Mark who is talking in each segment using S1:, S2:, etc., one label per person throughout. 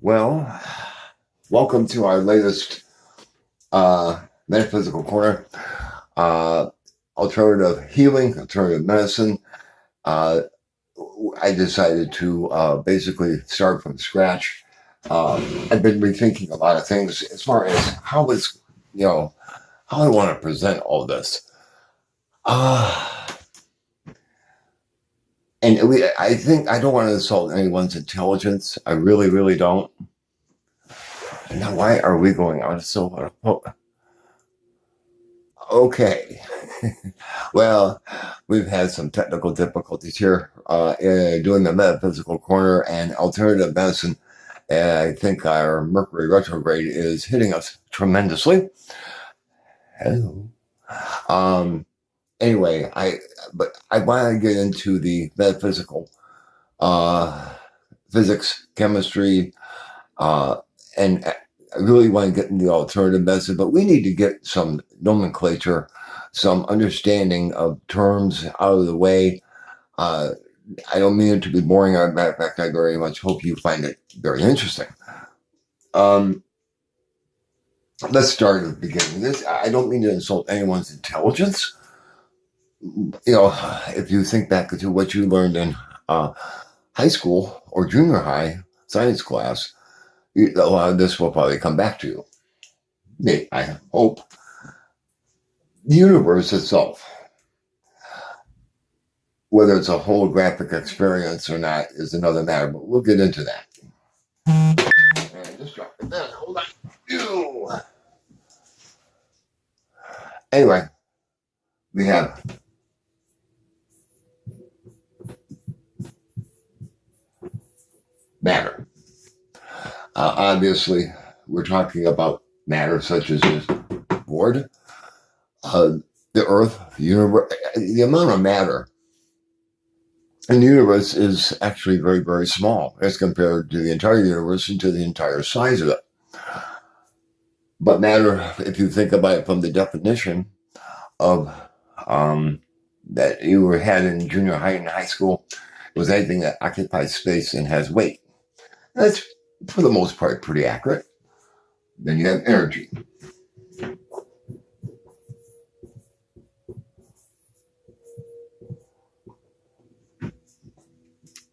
S1: Well, welcome to our latest Metaphysical Corner. Uh, Alternative healing, alternative medicine. Uh, I decided to basically start from scratch. I've been rethinking a lot of things as far as how I want to present all this. Uh, I think I don't want to insult anyone's intelligence. I really, really don't. Now, why are we going on so? Okay. Well, we've had some technical difficulties here doing the metaphysical corner and alternative medicine. I think our Mercury retrograde is hitting us tremendously. Hello. Um, anyway, I want to get into the metaphysical, uh, physics, chemistry, uh, and I really want to get into the alternative medicine, but we need to get some nomenclature, some understanding of terms out of the way. Uh, I don't mean it to be boring. As a matter of fact, I very much hope you find it very interesting. Um, let's start at the beginning. I don't mean to insult anyone's intelligence. If you think back to what you learned in high school or junior high science class, a lot of this will probably come back to you. I hope. The universe itself, whether it's a holographic experience or not, is another matter, but we'll get into that. And just drop it down. Hold on. Ew. Anyway, we have matter. Obviously, we're talking about matter such as this board, the Earth, the universe. The amount of matter in the universe is actually very, very small as compared to the entire universe and to the entire size of it. But matter, if you think about it from the definition of that you had in junior high and high school, was anything that occupies space and has weight. That's, for the most part, pretty accurate. Then you have energy.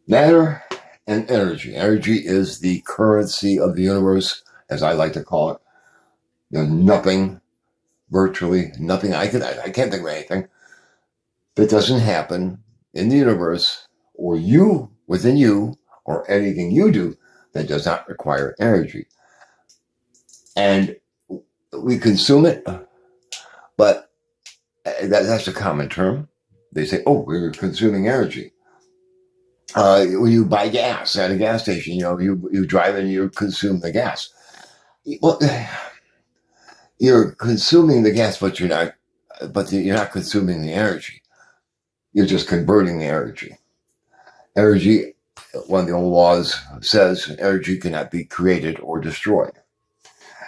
S1: Matter and energy. Energy is the currency of the universe, as I like to call it. There's nothing, virtually nothing. I can't think of anything that doesn't happen in the universe, or within you, or anything you do that does not require energy. And we consume it, but that's a common term. They say, "Oh, we're consuming energy." When you buy gas at a gas station, you drive and you consume the gas. Well, you're consuming the gas, but you're not consuming the energy. You're just converting the energy. Energy, one of the old laws says, energy cannot be created or destroyed,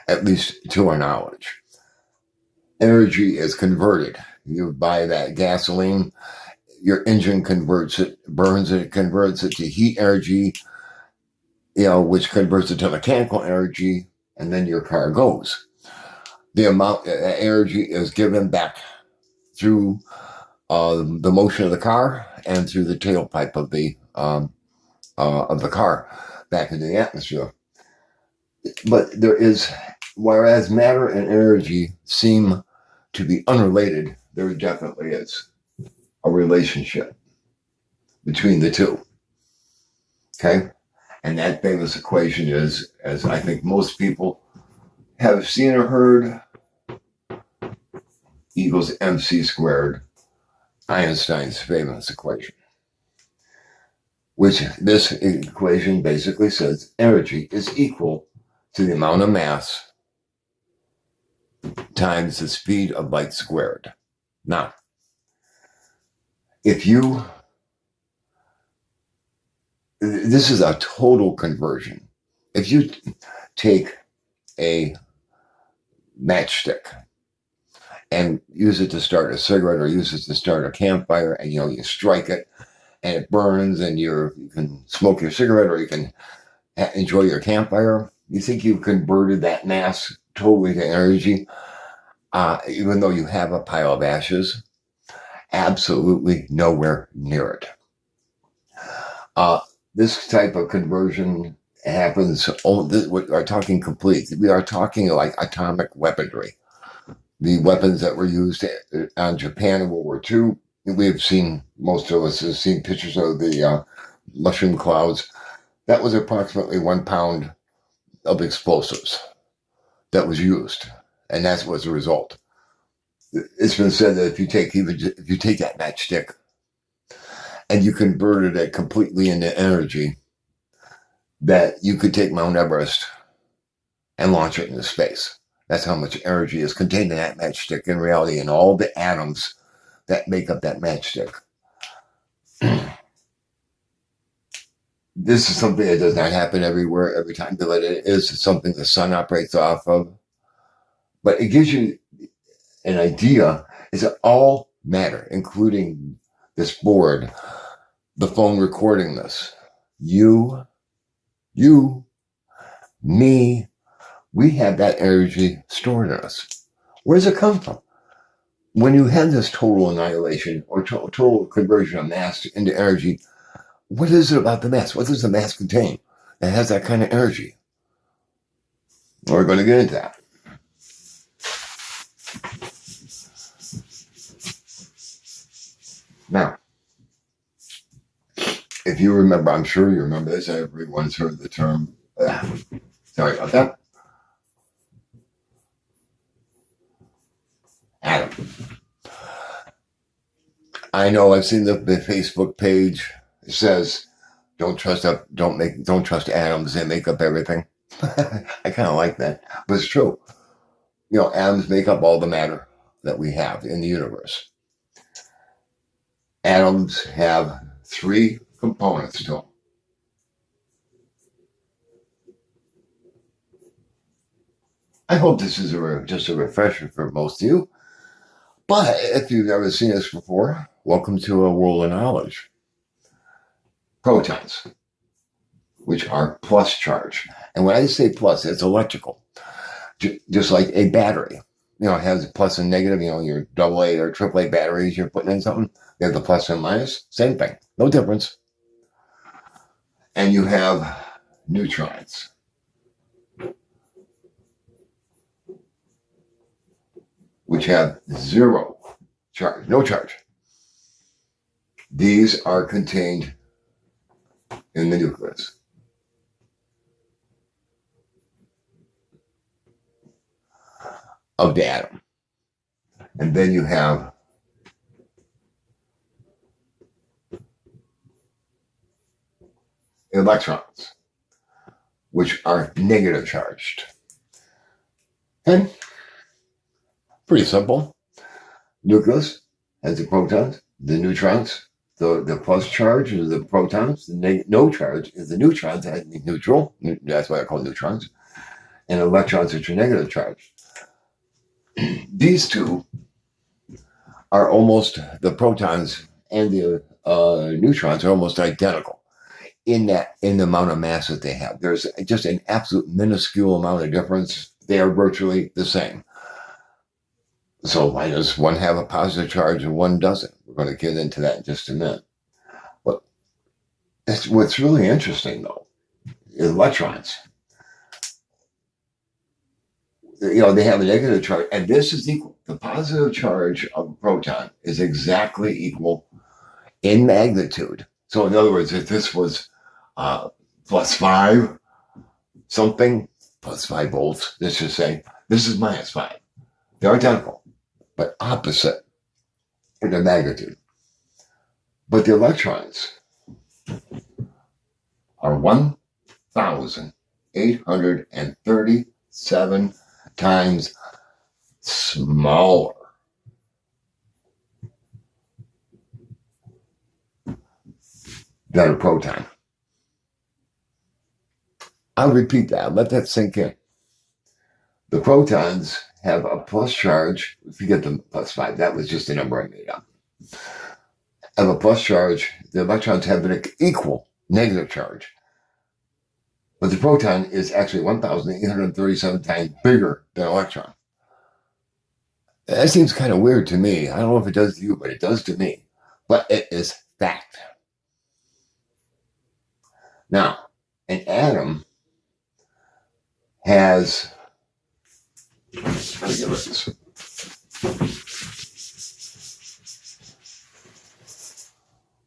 S1: at least to our knowledge. Energy is converted. You buy that gasoline, your engine converts it, burns it, converts it to heat energy, which converts it to mechanical energy, and then your car goes. The amount of energy is given back through the motion of the car and through the tailpipe of the car back into the atmosphere. But whereas matter and energy seem to be unrelated, there definitely is a relationship between the two. Okay? And that famous equation is, as I think most people have seen or heard, equals mc squared, Einstein's famous equation. Which this equation basically says energy is equal to the amount of mass times the speed of light squared. Now, this is a total conversion. If you take a matchstick and use it to start a cigarette or use it to start a campfire, and you strike it and it burns, and you can smoke your cigarette, or you can enjoy your campfire. You think you've converted that mass totally to energy, even though you have a pile of ashes? Absolutely nowhere near it. This type of conversion happens. We are talking complete. We are talking like atomic weaponry. The weapons that were used on Japan in World War II. We've seen, most of us have seen pictures of the mushroom clouds. That was approximately 1 pound of explosives that was used, and that was the result. It's been said that if you take that matchstick and you converted it completely into energy, that you could take Mount Everest and launch it into space. That's how much energy is contained in that matchstick in reality, and all the atoms that make up that matchstick. This is something that does not happen everywhere, every time, but it is something the sun operates off of. But it gives you an idea. Is that all matter, including this board, the phone recording this, you, me, we have that energy stored in us. Where does it come from? When you have this total annihilation or total conversion of mass into energy, what is it about the mass? What does the mass contain that has that kind of energy? We're going to get into that. Now, if you remember, I'm sure you remember this, everyone's heard the term, sorry about that, atom. I know I've seen the Facebook page. It says, don't trust atoms, they make up everything. I kind of like that, but it's true. Atoms make up all the matter that we have in the universe. Atoms have 3 components to them. I hope this is just a refresher for most of you. But if you've never seen this before, welcome to a world of knowledge. Protons, which are plus charge. And when I say plus, it's electrical. Just like a battery. It has a plus and negative. Your AA or AAA batteries you're putting in something. They have the plus and minus. Same thing. No difference. And you have neutrons. Which have 0 charge. No charge. These are contained in the nucleus. Of the atom. And then you have electrons, which are negative charged. Okay? Pretty simple. Nucleus has the protons, the neutrons, the plus charge is the protons, the no charge is the neutrons, that is neutral. That's why I call neutrons. And electrons, which are negative charged. These two are almost, the protons and the neutrons are almost identical in the amount of mass that they have. There's just an absolute minuscule amount of difference. They are virtually the same. So why does one have a positive charge and one doesn't? We're going to get into that in just a minute. But what's really interesting, though, is electrons. They have a negative charge, and this is equal. The positive charge of a proton is exactly equal in magnitude. So in other words, if this was plus 5 something, plus 5 volts, let's just say, this is minus 5. They're identical, but opposite in their magnitude. But the electrons are 1,837 times smaller than a proton. I'll repeat that. Let that sink in. The protons have a plus charge. Forget the plus 5. That was just a number I made up. Have a plus charge. The electrons have an equal negative charge. But the proton is actually 1,837 times bigger than an electron. That seems kind of weird to me. I don't know if it does to you, but it does to me. But it is fact. Now, an atom has, let me get rid of this.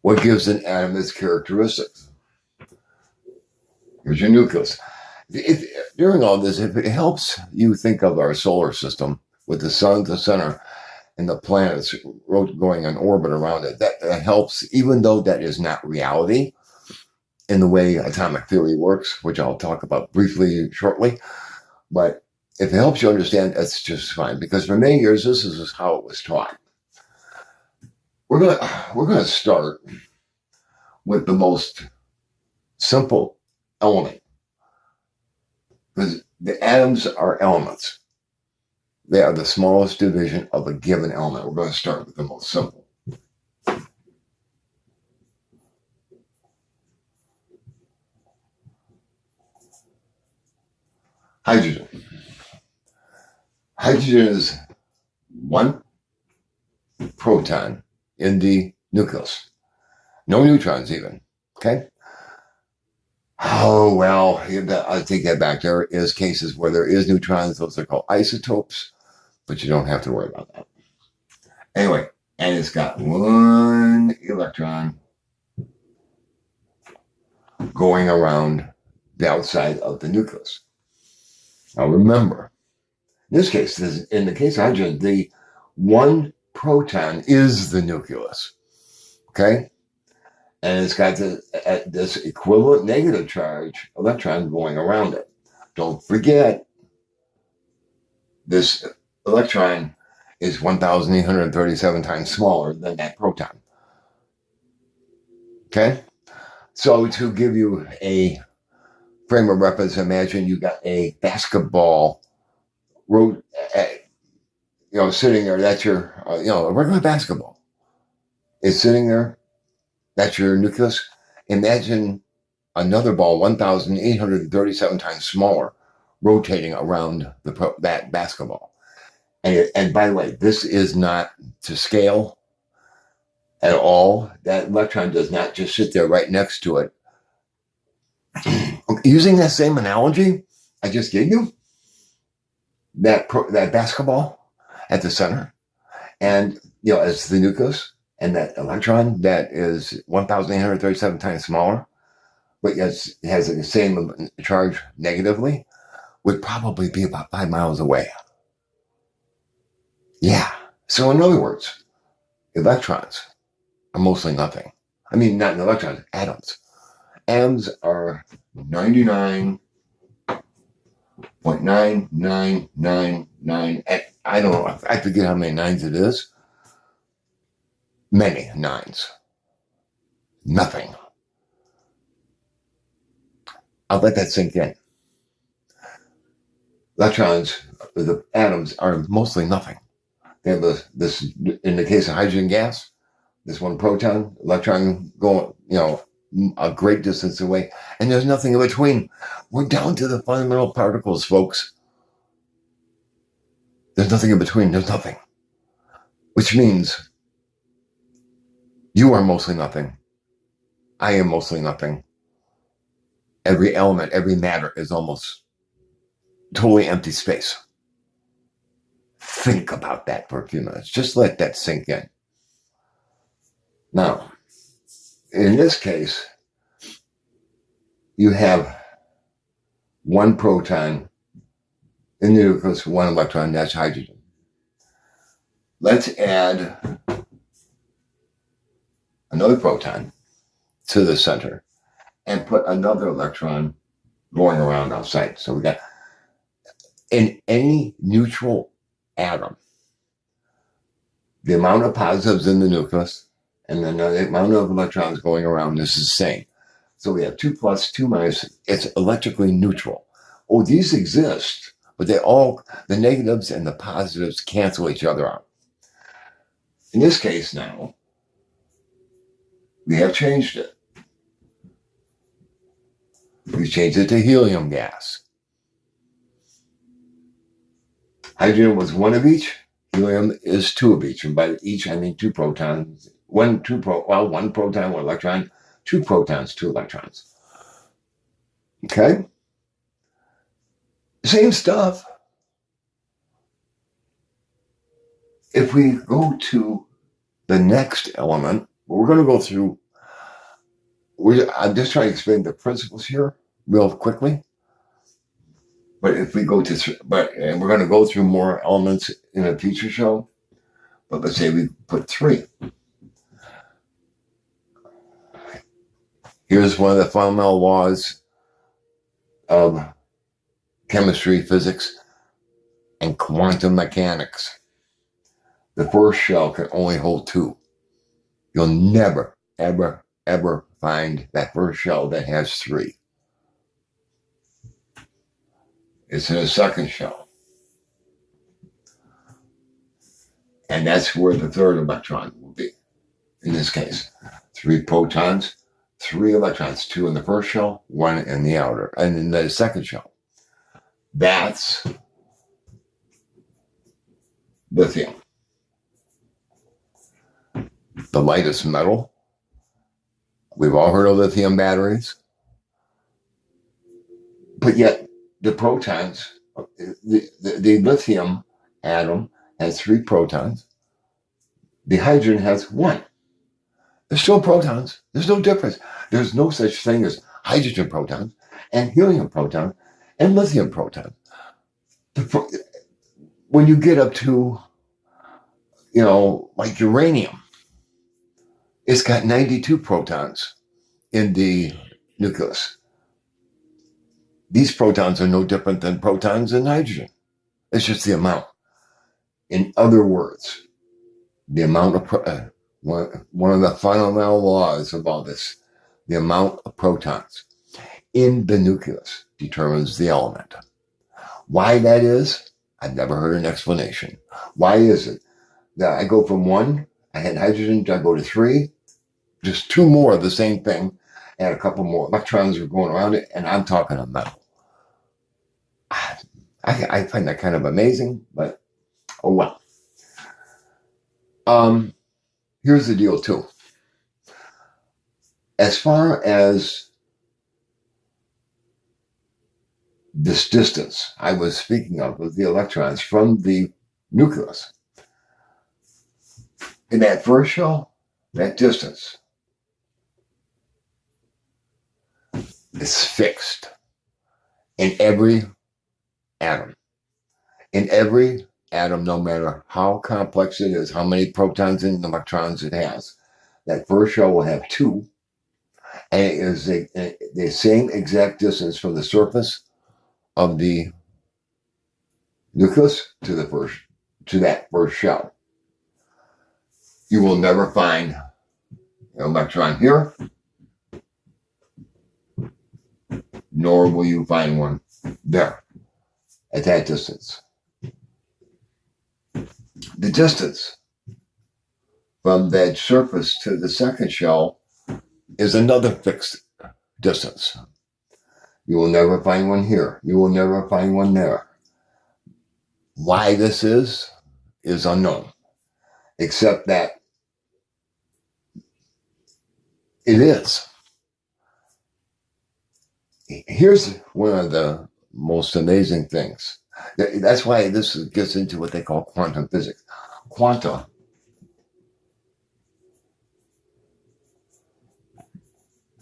S1: What gives an atom its characteristics? Here's your nucleus. During all this, if it helps you think of our solar system with the sun at the center and the planets going in orbit around it, that helps, even though that is not reality in the way atomic theory works, which I'll talk about briefly shortly. But if it helps you understand, that's just fine, because for many years, this is how it was taught. We're gonna start with the most simple element, because the atoms are elements. They are the smallest division of a given element. We're going to start with the most simple. Hydrogen. Hydrogen is one proton in the nucleus. No neutrons even, okay? Oh, well, I'll take that back. There is cases where there is neutrons. Those are called isotopes, but you don't have to worry about that. Anyway, and it's got one electron going around the outside of the nucleus. Now remember, in this case, in the case of hydrogen, the one proton is the nucleus, okay? And it's got this equivalent negative charge electron going around it. Don't forget, this electron is 1,837 times smaller than that proton. Okay? So to give you a frame of reference, imagine you got a basketball sitting there. That's your, a regular basketball is sitting there. That's your nucleus. Imagine another ball, 1,837 times smaller, rotating around that basketball. And by the way, this is not to scale at all. That electron does not just sit there right next to it. Using that same analogy I just gave you, that basketball at the center, and as the nucleus, and that electron that is 1,837 times smaller, but has the same charge negatively, would probably be about 5 miles away. Yeah. So in other words, electrons are mostly nothing. I mean, not electrons, atoms. Atoms are 99.9999. I don't know. I forget how many nines it is. Many nines. Nothing. I'll let that sink in. Electrons, the atoms, are mostly nothing. They have this, in the case of hydrogen gas, this one proton, electron going, a great distance away, and there's nothing in between. We're down to the fundamental particles, folks. There's nothing in between. There's nothing. Which means you are mostly nothing. I am mostly nothing. Every element, every matter is almost totally empty space. Think about that for a few minutes. Just let that sink in. Now, in this case, you have one proton in the nucleus, one electron, that's hydrogen. Let's add another proton to the center and put another electron going around outside. So we got, in any neutral atom, the amount of positives in the nucleus and then the amount of electrons going around is the same. So we have 2 plus, 2 minus. It's electrically neutral. Oh, these exist, but the negatives and the positives cancel each other out. In this case now, we have changed it. We We changed it to helium gas. Hydrogen was one of each. Helium is two of each. And by each, I mean two protons. One proton, one electron. Two protons, two electrons. Okay? Same stuff. If we go to the next element, we're going to go through. I'm just trying to explain the principles here real quickly. But if we go to, and we're going to go through more elements in a future show. But let's say we put 3. Here's one of the fundamental laws of chemistry, physics, and quantum mechanics. The first shell can only hold 2. You'll never, ever, ever find that first shell that has 3. It's in a second shell. And that's where the third electron will be. In this case, 3 protons, 3 electrons, 2 in the first shell, 1 in the outer, and in the second shell. That's lithium. The lightest metal. We've all heard of lithium batteries. But yet, the protons, the lithium atom has 3 protons. The hydrogen has 1. There's still protons. There's no difference. There's no such thing as hydrogen protons and helium protons and lithium protons. When you get up to, like uranium, it's got 92 protons in the nucleus. These protons are no different than protons in hydrogen. It's just the amount. In other words, the amount of one of the fundamental laws of all this, the amount of protons in the nucleus determines the element. Why that is, I've never heard an explanation. Why is it that I go from 1, I had hydrogen, I go to 3, just 2 more of the same thing, and a couple more electrons are going around it, and I'm talking a metal. I find that kind of amazing, but oh well. Here's the deal too. As far as this distance I was speaking of with the electrons from the nucleus, in that first shell, that distance is fixed in every atom. In every atom, no matter how complex it is, how many protons and electrons it has, that first shell will have 2, and it is the same exact distance from the surface of the nucleus to that first shell. You will never find an electron here, nor will you find one there at that distance. The distance from that surface to the second shell is another fixed distance. You will never find one here. You will never find one there. Why this is unknown, except that it is. Here's one of the most amazing things. That's why this gets into what they call quantum physics. Quanta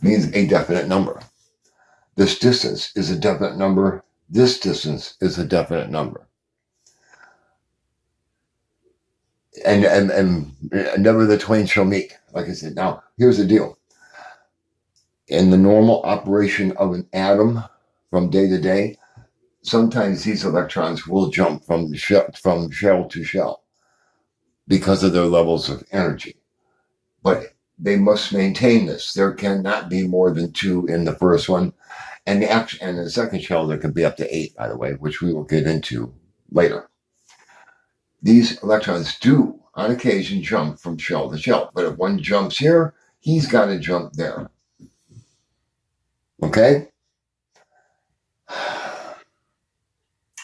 S1: means a definite number. This distance is a definite number. This distance is a definite number. And never the twain shall meet. Like I said, now here's the deal. In the normal operation of an atom from day to day, sometimes these electrons will jump from shell to shell because of their levels of energy. But they must maintain this. There cannot be more than 2 in the first one. And in the second shell, there can be up to 8, by the way, which we will get into later. These electrons do, on occasion, jump from shell to shell. But if one jumps here, he's got to jump there. Okay?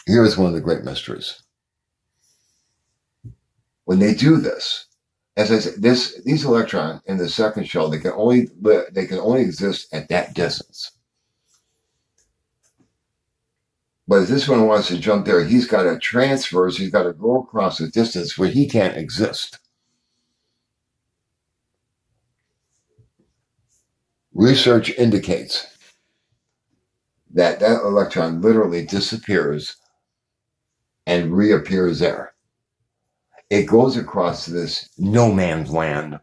S1: Here's one of the great mysteries. When they do this, as I said, these electrons in the second shell, they can only exist at that distance. But if this one wants to jump there, he's got to transverse, he's got to go across a distance where he can't exist. Research indicates that electron literally disappears and reappears there. It goes across this no man's land,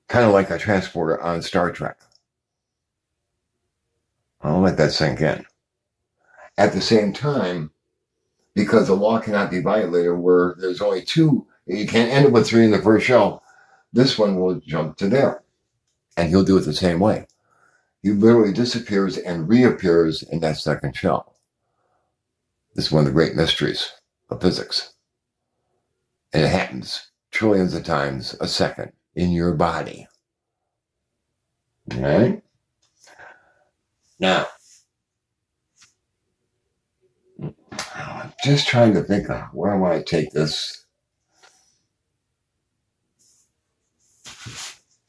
S1: kind of like a transporter on Star Trek. I'll let that sink in. At the same time, because the law cannot be violated where there's only two, you can't end up with three in the first shell, this one will jump to there. And he'll do it the same way. He literally disappears and reappears in that second shell. This is one of the great mysteries of physics. And it happens trillions of times a second in your body. All right? Now, I'm just trying to think of where I want to take this.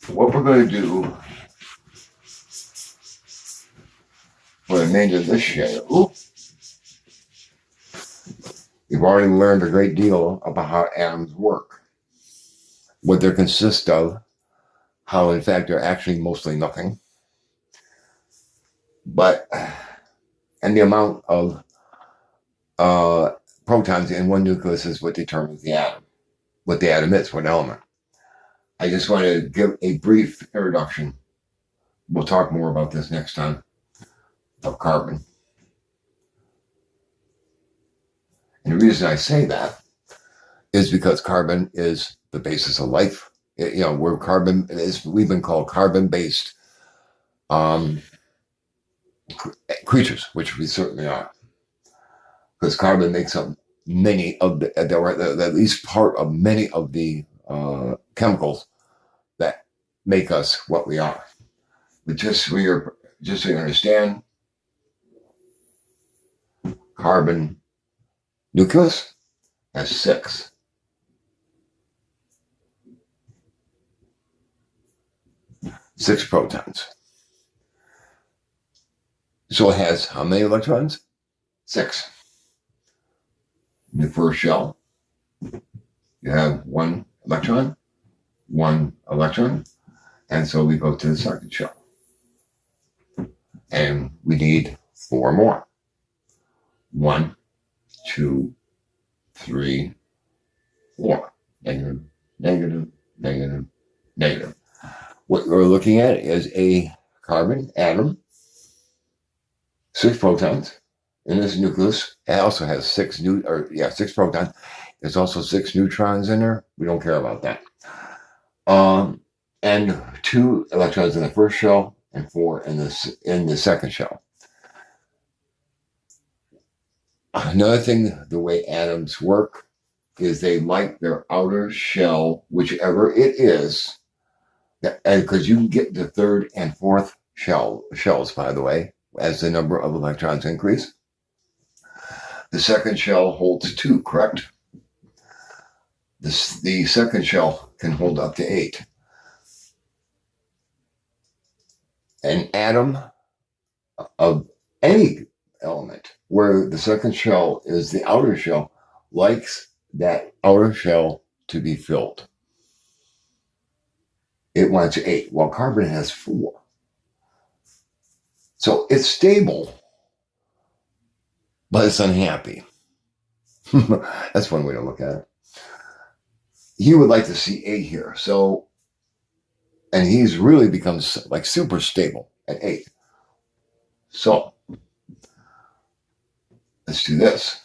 S1: What we're going to do for the remainder of this show, we've already learned a great deal about how atoms work, what they consist of, how in fact they're actually mostly nothing, and the amount of protons in one nucleus is what determines the atom, what the atom is, what element. I just want to give a brief introduction. We'll talk more about this next time, of carbon. And the reason I say that is because carbon is the basis of life. We've been called carbon-based creatures, which we certainly are. Because carbon makes up many of at least part of many of the chemicals that make us what we are. But just so you understand, carbon nucleus has 6. Six protons. So it has how many electrons? 6. In the first shell, you have 1 electron, 1 electron, and so we go to the second shell. And we need 4 more. 1, 2, 3, 4. Negative, negative, negative, negative. What we're looking at is a carbon atom, 6 protons in this nucleus. It also has 6 protons. There's also 6 neutrons in there. We don't care about that. And 2 electrons in the first shell and 4 in the second shell. Another thing, the way atoms work is they like their outer shell, whichever it is, and because you can get the third and fourth shells, by the way, as the number of electrons increase. The second shell holds 2, correct? The second shell can hold up to 8. An atom of any element where the second shell is the outer shell likes that outer shell to be filled. It wants 8, while carbon has 4. So it's stable, but it's unhappy. That's one way to look at it. He would like to see 8 here. So, and he's really becomes like super stable at 8. So, let's do this.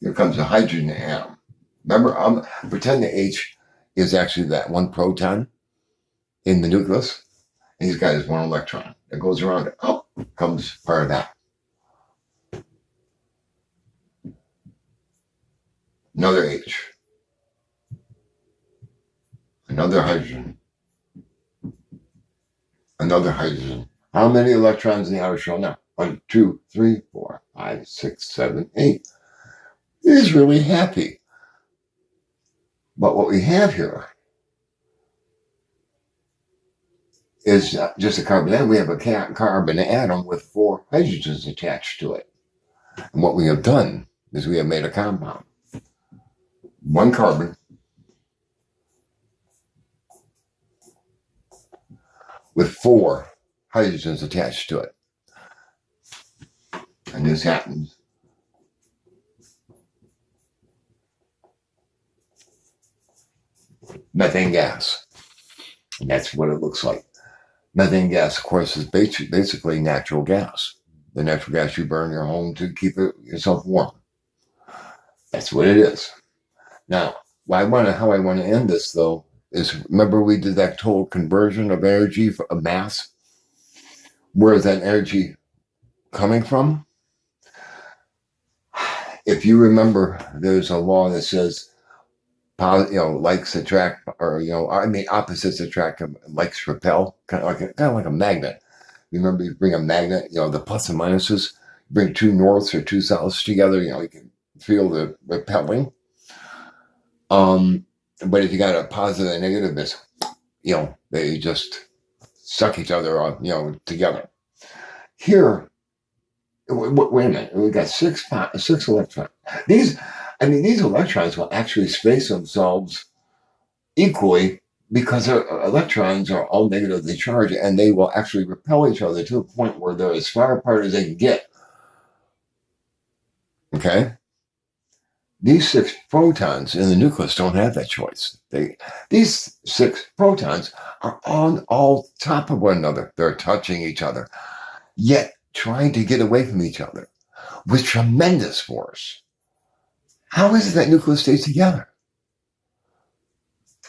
S1: Here comes a hydrogen atom. Remember, pretend the H is actually that 1 proton in the nucleus. And he's got his 1 electron that goes around it. Oh, comes part of that. Another H. Another hydrogen. Another hydrogen. How many electrons in the outer shell now? 1, 2, 3, 4, 5, 6, 7, 8. He's really happy. But what we have here is just a carbon atom. We have a carbon atom with 4 hydrogens attached to it. And what we have done is we have made a compound. 1 carbon with 4 hydrogens attached to it. And this happens methane gas. And that's what it looks like. Methane gas, of course, is basically natural gas. The natural gas you burn in your home to keep yourself warm. That's what it is. Now, how I want to end this, though, is remember we did that total conversion of energy, of mass? Where is that energy coming from? If you remember, there's a law that says, likes attract, or opposites attract, likes repel, kind of like a magnet. Remember, you bring a magnet, the plus and minuses, bring 2 norths or 2 souths together, you can feel the repelling. But if you got a positive and negative, they just suck each other up, together. Here, wait a minute, we got 6 electrons. These electrons will actually space themselves equally because their electrons are all negatively charged, and they will actually repel each other to the point where they're as far apart as they can get. Okay? These 6 protons in the nucleus don't have that choice. These 6 protons are on all top of one another. They're touching each other, yet trying to get away from each other with tremendous force. How is it that nucleus stays together?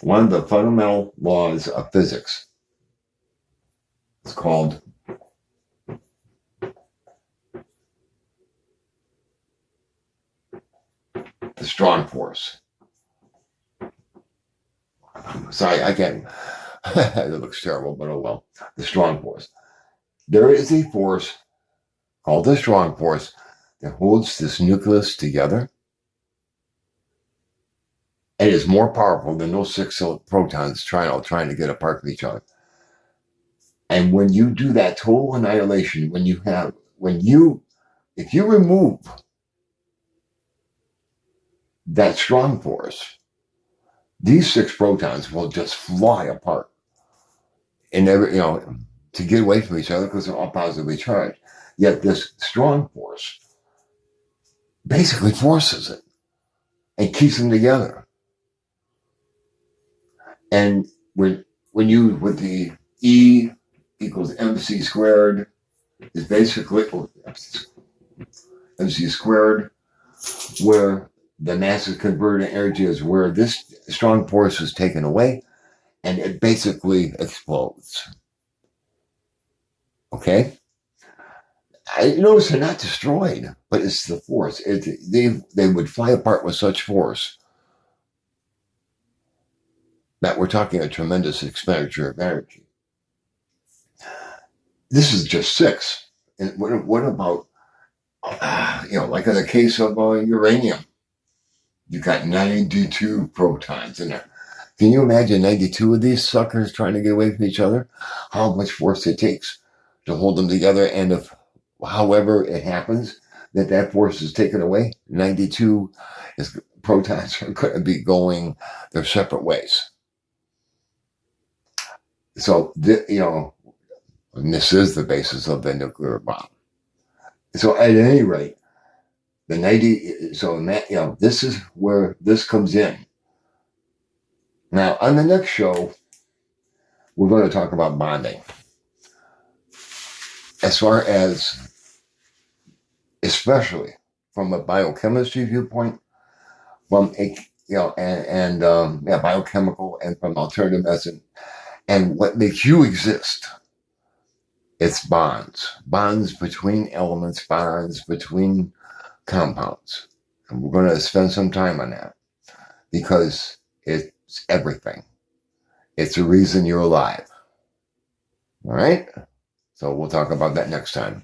S1: One of the fundamental laws of physics. It's called the strong force. Sorry, I can't. It looks terrible, but oh well. The strong force. There is a force called the strong force that holds this nucleus together. It is more powerful than those 6 protons trying to get apart from each other. And when you do that total annihilation, if you remove that strong force, these 6 protons will just fly apart and to get away from each other because they're all positively charged. Yet this strong force basically forces it and keeps them together. And with the E equals mc squared is basically mc squared, where the mass is converted to energy is where this strong force is taken away, and it basically explodes. Okay? I notice they're not destroyed, but it's the force. They would fly apart with such force that we're talking a tremendous expenditure of energy. This is just 6. And what about, like in the case of uranium, you got 92 protons in there. Can you imagine 92 of these suckers trying to get away from each other? How much force it takes to hold them together, and if, however it happens, that force is taken away, 92 protons are going to be going their separate ways. So, and this is the basis of the nuclear bomb. So at any rate, this is where this comes in. Now, on the next show, we're going to talk about bonding. As far as, especially from a biochemistry viewpoint, from biochemical and from alternative medicine, and what makes you exist. It's bonds between elements, bonds between compounds. And we're going to spend some time on that because it's everything. It's the reason you're alive. All right? So we'll talk about that next time.